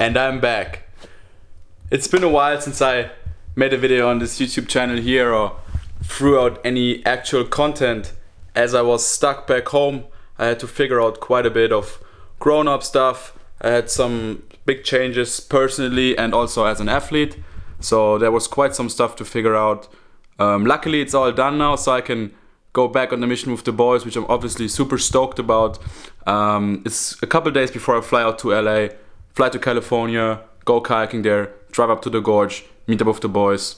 And I'm back. It's been a while since I made a video on this YouTube channel here or threw out any actual content. As I was stuck back home, I had to figure out quite a bit of grown-up stuff. I had some big changes personally and also as an athlete. So there was quite some stuff to figure out. Luckily it's all done now, so I can go back on the mission with the boys, which I'm obviously super stoked about. It's a couple days before I fly out to LA, fly to California, go kayaking there, drive up to the gorge, meet up with the boys.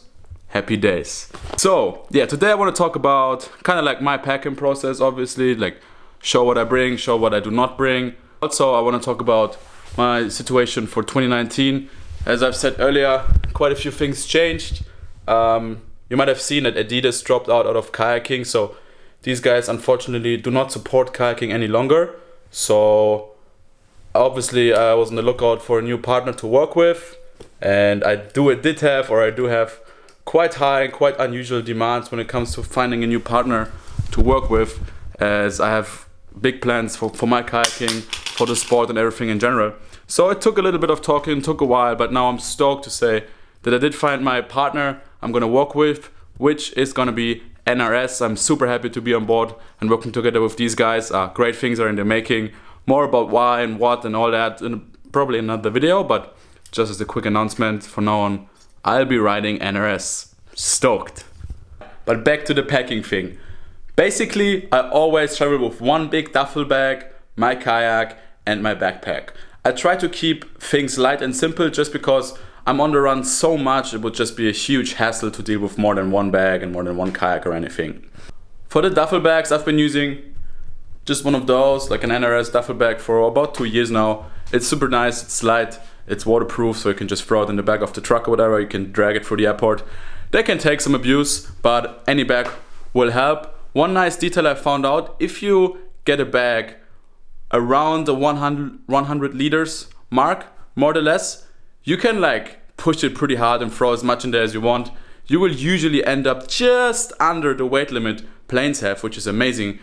Happy days. So yeah, today I want to talk about kind of like my packing process, obviously, like show what I bring, show what I do not bring. Also, I want to talk about my situation for 2019. As I've said earlier, quite a few things changed. You might have seen that Adidas dropped out of kayaking, so these guys unfortunately do not support kayaking any longer. So obviously I was on the lookout for a new partner to work with, and I do have quite high and quite unusual demands when it comes to finding a new partner to work with, as I have big plans for my kayaking, for the sport and everything in general. So it took a little bit of talking, took a while, but now I'm stoked to say that I did find my partner I'm gonna work with, which is gonna be NRS. I'm super happy to be on board and working together with these guys. Great things are in the making. More about why and what and all that in probably another video, but just as a quick announcement, from now on, I'll be riding NRS. Stoked. But back to the packing thing. Basically, I always travel with one big duffel bag, my kayak, and my backpack. I try to keep things light and simple just because I'm on the run so much, it would just be a huge hassle to deal with more than one bag and more than one kayak or anything. For the duffel bags, I've been using just one of those, like an NRS duffel bag, for about 2 years now. It's super nice, it's light, it's waterproof, so you can just throw it in the back of the truck or whatever, you can drag it through the airport. They can take some abuse, but any bag will help. One nice detail I found out, if you get a bag around the 100 liters mark, more or less, you can like push it pretty hard and throw as much in there as you want. You will usually end up just under the weight limit planes have, which is amazing.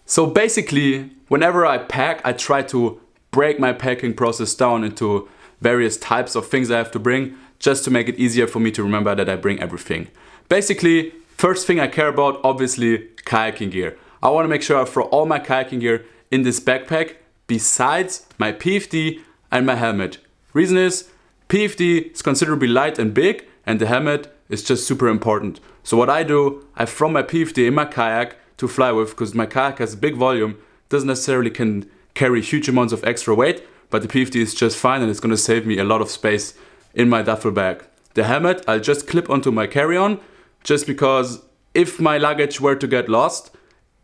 So basically, whenever I pack, I try to break my packing process down into various types of things I have to bring, just to make it easier for me to remember that I bring everything. Basically, first thing I care about, obviously, kayaking gear. I want to make sure I throw all my kayaking gear in this backpack, besides my PFD and my helmet. Reason is, PFD is considerably light and big, and the helmet is just super important. So what I do, I throw my PFD in my kayak to fly with, because my kayak has a big volume, doesn't necessarily can carry huge amounts of extra weight, but the PFD is just fine and it's going to save me a lot of space in my duffel bag. The helmet I'll just clip onto my carry-on, just because if my luggage were to get lost,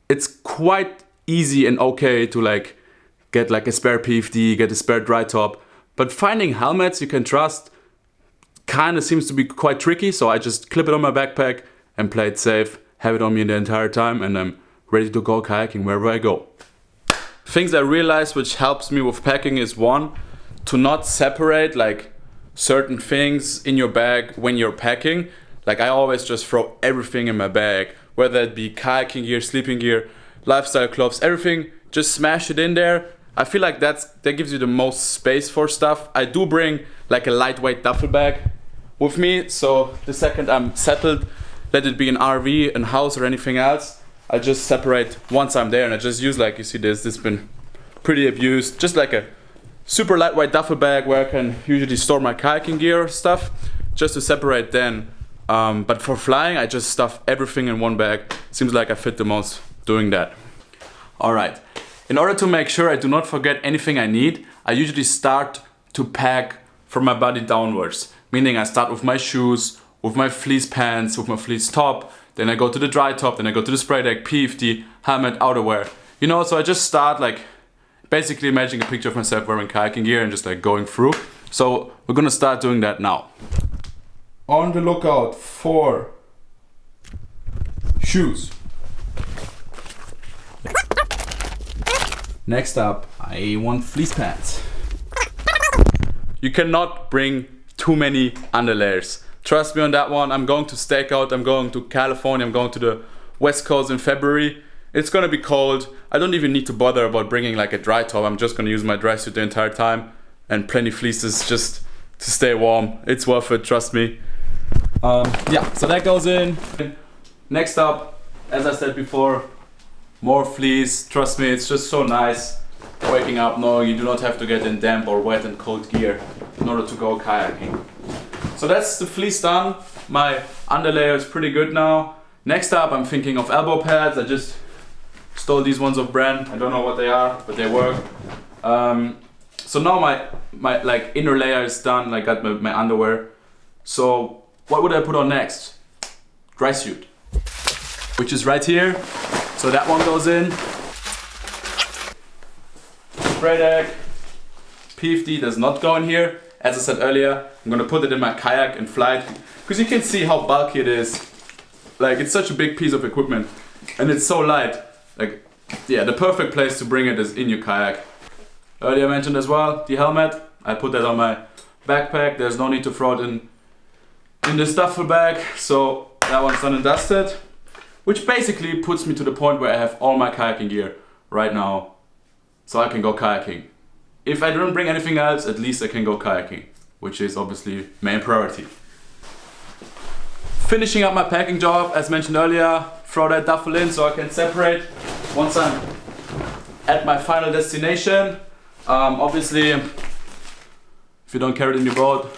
it's quite easy and okay to like get like a spare PFD, get a spare dry top. But finding helmets you can trust kind of seems to be quite tricky, so I just clip it on my backpack and play it safe, have it on me the entire time, and I'm ready to go kayaking wherever I go. Things I realized which helps me with packing is, one, to not separate like certain things in your bag when you're packing. Like I always just throw everything in my bag, whether it be kayaking gear, sleeping gear, lifestyle clothes, everything, just smash it in there. I feel like that gives you the most space for stuff. I do bring like a lightweight duffel bag with me, so the second I'm settled, let it be an RV, a house or anything else, I just separate once I'm there, and I just use, like you see this has been pretty abused, just like a super lightweight duffel bag where I can usually store my kayaking gear stuff, just to separate then. But for flying, I just stuff everything in one bag. Seems like I fit the most doing that. Alright, in order to make sure I do not forget anything I need, I usually start to pack from my body downwards. Meaning I start with my shoes, with my fleece pants, with my fleece top, then I go to the dry top, then I go to the spray deck, PFD, helmet, outerwear. You know, so I just start like basically imagining a picture of myself wearing kayaking gear and just like going through. So we're gonna start doing that now. On the lookout for shoes. Next up, I want fleece pants. You cannot bring too many underlayers. Trust me on that one. I'm going to stake out, I'm going to California, I'm going to the West Coast in February. It's gonna be cold. I don't even need to bother about bringing like a dry top. I'm just gonna use my dry suit the entire time. and plenty fleeces just to stay warm. It's worth it, trust me. Yeah, so that goes in. Next up, as I said before, more fleece. Trust me, it's just so nice waking up knowing you do not have to get in damp or wet and cold gear in order to go kayaking. So that's the fleece done. My underlayer is pretty good now. Next up, I'm thinking of elbow pads. I just stole these ones off brand. I don't know what they are, but they work. So now my like inner layer is done. I got my underwear. So what would I put on next? Dry suit, which is right here. So that one goes in. Spray deck. PFD does not go in here. As I said earlier, I'm gonna put it in my kayak and fly it, because you can see how bulky it is. Like, it's such a big piece of equipment and it's so light. Like, yeah, the perfect place to bring it is in your kayak. Earlier mentioned as well, the helmet. I put that on my backpack. There's no need to throw it in this duffel bag. So that one's done and dusted, which basically puts me to the point where I have all my kayaking gear right now, so I can go kayaking. If I don't bring anything else, at least I can go kayaking, which is obviously main priority. Finishing up my packing job, as mentioned earlier, throw that duffel in so I can separate once I'm at my final destination. Obviously, if you don't carry it in your boat,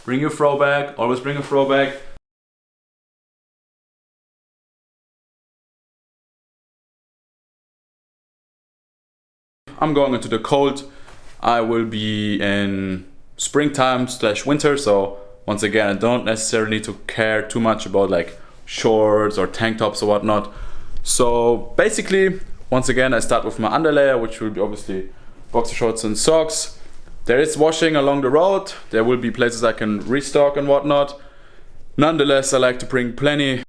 bring your throw bag, always bring a throw bag. I'm going into the cold. I will be in springtime / winter, so once again, I don't necessarily need to care too much about like shorts or tank tops or whatnot. So basically, once again, I start with my underlayer, which will be obviously boxer shorts and socks. There is washing along the road. There will be places I can restock and whatnot. Nonetheless, I like to bring plenty.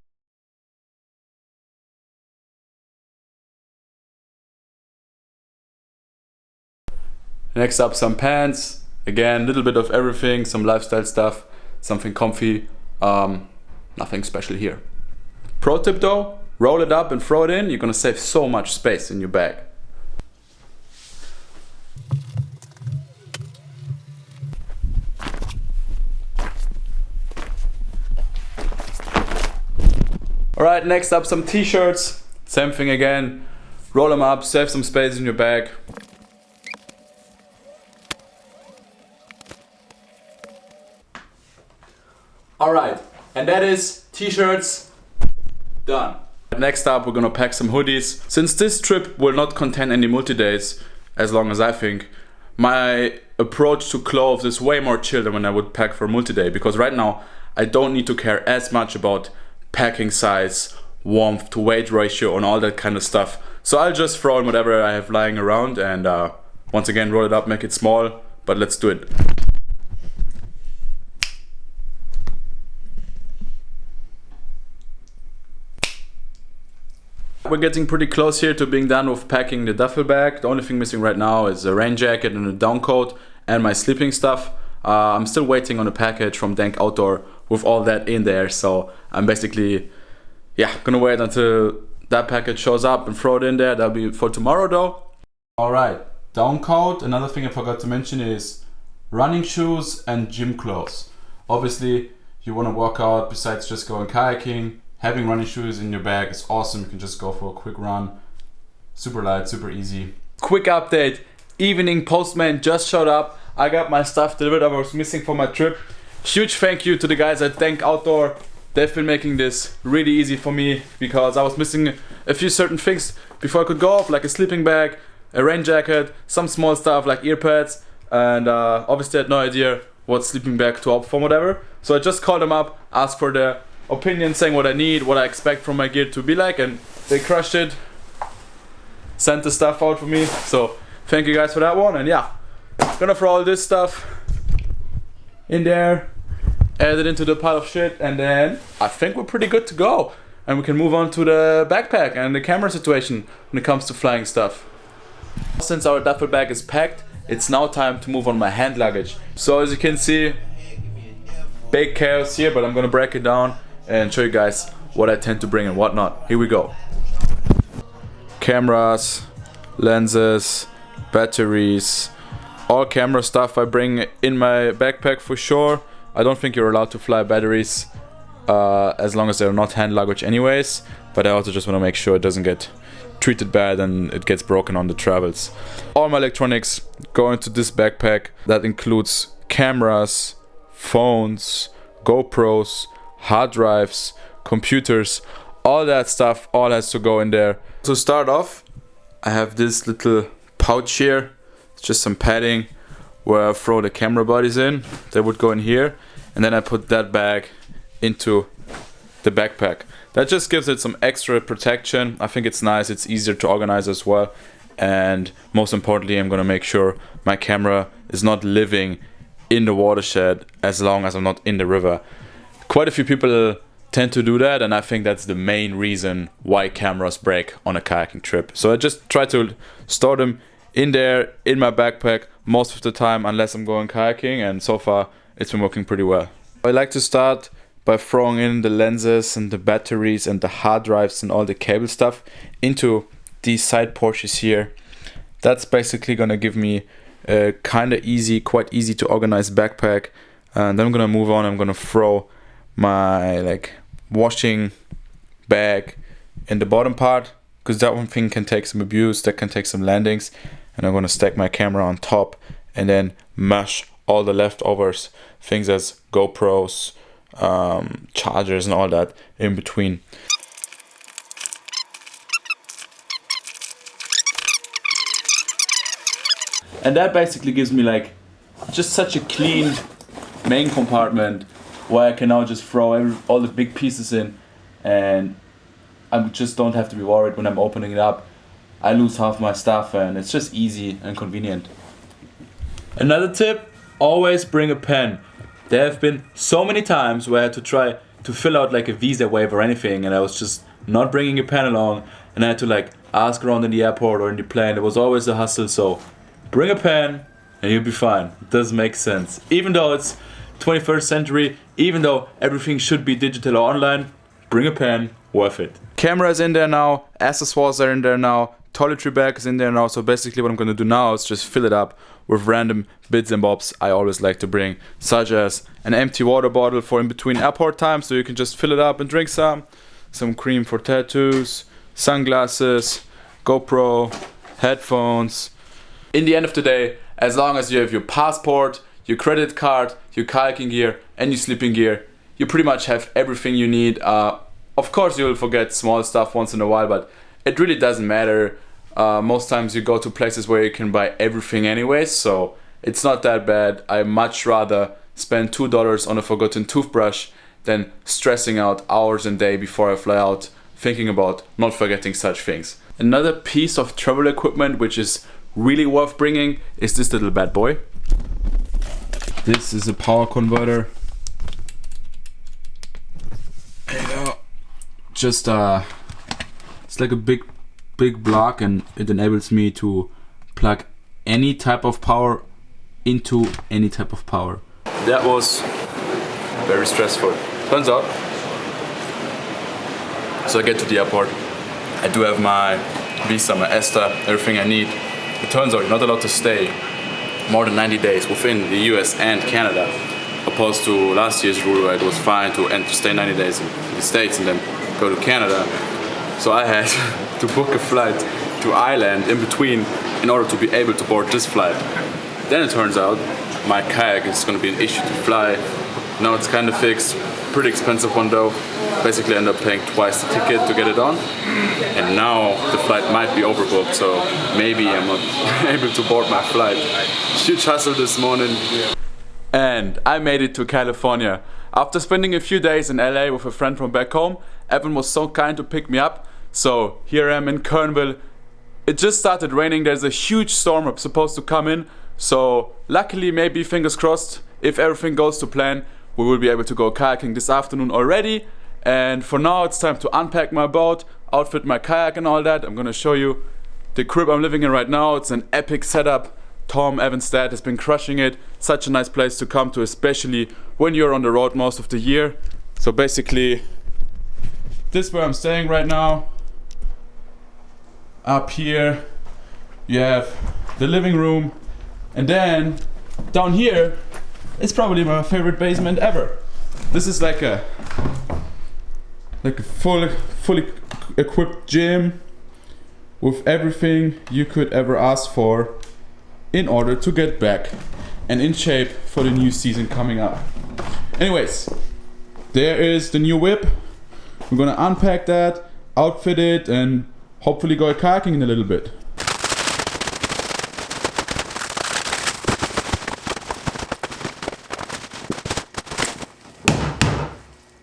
Next up, some pants. Again, a little bit of everything, some lifestyle stuff, something comfy, nothing special here. Pro tip though, roll it up and throw it in. You're gonna save so much space in your bag. Alright, next up, some t-shirts. Same thing again. Roll them up, save some space in your bag. Alright, and that is t-shirts done. Next up, we're gonna pack some hoodies. Since this trip will not contain any multi-days, as long as I think, my approach to clothes is way more chill than when I would pack for multi-day, because right now I don't need to care as much about packing size, warmth to weight ratio and all that kind of stuff. So I'll just throw in whatever I have lying around and once again roll it up, make it small, but let's do it. We're getting pretty close here to being done with packing the duffel bag. The only thing missing right now is a rain jacket and a down coat and my sleeping stuff. I'm still waiting on a package from denk-outdoor with all that in there, so I'm basically gonna wait until that package shows up and throw it in there. That'll be for tomorrow though. Alright, down coat. Another thing I forgot to mention is running shoes and gym clothes. Obviously you want to work out besides just going kayaking. Having running shoes in your bag is awesome. You can just go for a quick run. Super light, super easy. Quick update. Evening postman just showed up. I got my stuff delivered I was missing for my trip. Huge thank you to the guys at denk-outdoor. They've been making this really easy for me because I was missing a few certain things before I could go off, like a sleeping bag, a rain jacket, some small stuff like ear pads, and obviously I had no idea what sleeping bag to opt for, whatever. So I just called them up, asked for their opinion, saying what I need, what I expect from my gear to be like, and they crushed it. Sent the stuff out for me, so thank you guys for that one. And yeah, gonna throw all this stuff in there, add it into the pile of shit, and then I think we're pretty good to go. And we can move on to the backpack and the camera situation when it comes to flying stuff. Since our duffel bag is packed, it's now time to move on my hand luggage. So as you can see, big chaos here, but I'm gonna break it down and show you guys what I tend to bring and whatnot. Here we go. Cameras, lenses, batteries, all camera stuff I bring in my backpack for sure. I don't think you're allowed to fly batteries as long as they're not hand luggage anyways, but I also just want to make sure it doesn't get treated bad and it gets broken on the travels. All my electronics go into this backpack. That includes cameras, phones, GoPros, hard drives, computers, all that stuff, all has to go in there. To start off, I have this little pouch here. It's just some padding where I throw the camera bodies in. They would go in here, and then I put that bag into the backpack. That just gives it some extra protection. I think it's nice, it's easier to organize as well, and most importantly, I'm gonna make sure my camera is not living in the watershed as long as I'm not in the river. Quite a few people tend to do that, and I think that's the main reason why cameras break on a kayaking trip. So I just try to store them in there in my backpack most of the time, unless I'm going kayaking, and so far it's been working pretty well. I like to start by throwing in the lenses and the batteries and the hard drives and all the cable stuff into these side pouches here. That's basically gonna give me a kinda easy, quite easy to organize backpack. And then I'm gonna move on. I'm gonna throw my washing bag in the bottom part, because that one thing can take some abuse, that can take some landings. And I'm gonna stack my camera on top and then mash all the leftovers, things as GoPros, chargers and all that in between. And that basically gives me just such a clean main compartment where I can now just throw all the big pieces in, and I just don't have to be worried when I'm opening it up. I lose half my stuff, and it's just easy and convenient. Another tip, always bring a pen. There have been so many times where I had to try to fill out a visa waiver or anything, and I was just not bringing a pen along, and I had to ask around in the airport or in the plane. It was always a hustle, so bring a pen and you'll be fine. It does make sense. Even though it's 21st century, even though everything should be digital or online, bring a pen, worth it. Camera is in there now, accessories are in there now, toiletry bag is in there now, so basically what I'm gonna do now is just fill it up with random bits and bobs I always like to bring, such as an empty water bottle for in between airport time, so you can just fill it up and drink some cream for tattoos, sunglasses, GoPro, headphones. In the end of the day, as long as you have your passport, your credit card, your kayaking gear and your sleeping gear, you pretty much have everything you need. Of course you'll forget small stuff once in a while, but it really doesn't matter. Most times you go to places where you can buy everything anyways, so it's not that bad. I much rather spend $2 on a forgotten toothbrush than stressing out hours and day before I fly out thinking about not forgetting such things. Another piece of travel equipment which is really worth bringing is this little bad boy. This is a power converter. There you go. Just it's like a big block, and it enables me to plug any type of power into any type of power. That was very stressful. Turns out, so I get to the airport, I do have my visa, my ESTA, everything I need. It turns out you're not allowed to stay more than 90 days within the US and Canada, opposed to last year's rule where it was fine to stay 90 days in the States and then go to Canada. So I had to book a flight to Ireland in between in order to be able to board this flight. Then it turns out my kayak is going to be an issue to fly. Now it's kind of fixed, pretty expensive one though. Basically I end up paying twice the ticket to get it on. And now the flight might be overbooked, so maybe I'm not able to board my flight. Huge hustle this morning. And I made it to California. After spending a few days in LA with a friend from back home, Evan was so kind to pick me up. So here I am in Kernville. It just started raining. There's a huge storm supposed to come in. So luckily, maybe fingers crossed, if everything goes to plan, we will be able to go kayaking this afternoon already. And for now it's time to unpack my boat, outfit my kayak and all that. I'm gonna show you the crib I'm living in right now. It's an epic setup. Tom, Evan's dad, has been crushing it. Such a nice place to come to, especially when you're on the road most of the year. So basically, this is where I'm staying right now. Up here you have the living room, And then down here is probably my favorite basement ever. This is like a fully equipped gym with everything you could ever ask for in order to get back and in shape for the new season coming up. Anyways, there is the new whip. We're gonna unpack that, outfit it, and hopefully go kayaking in a little bit.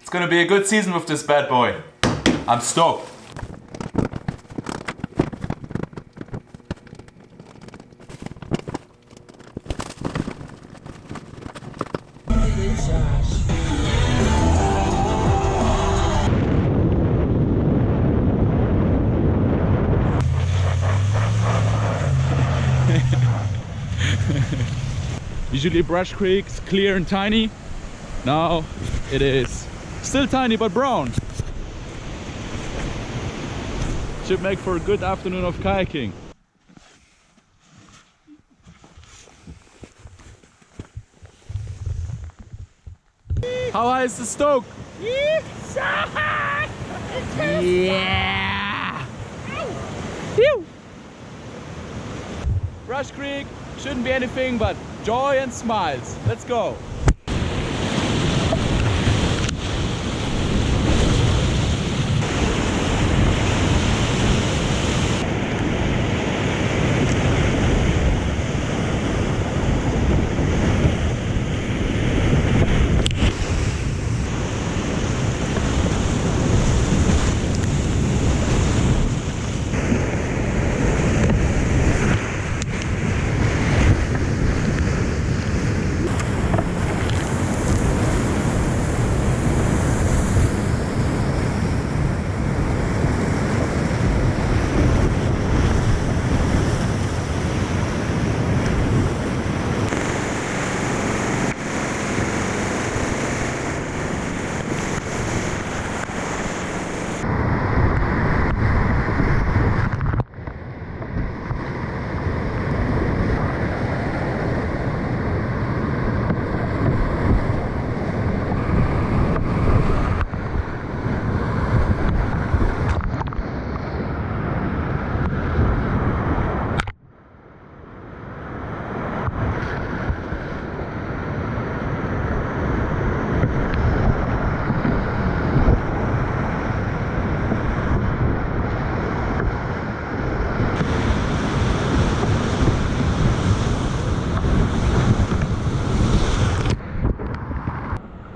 It's gonna be a good season with this bad boy. I'm stoked. Usually Brush Creek's clear and tiny. Now it is still tiny but brown. Should make for a good afternoon of kayaking. How high is the stoke? It's so high! Yeah! Phew. Brush Creek shouldn't be anything but joy and smiles. Let's go!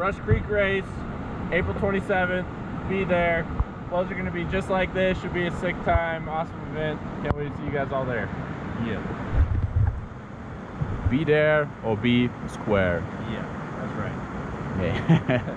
Brush Creek race, April 27th. Be there. Flows are going to be just like this. Should be a sick time. Awesome event. Can't wait to see you guys all there. Yeah. Be there or be square. Yeah, that's right. Yeah.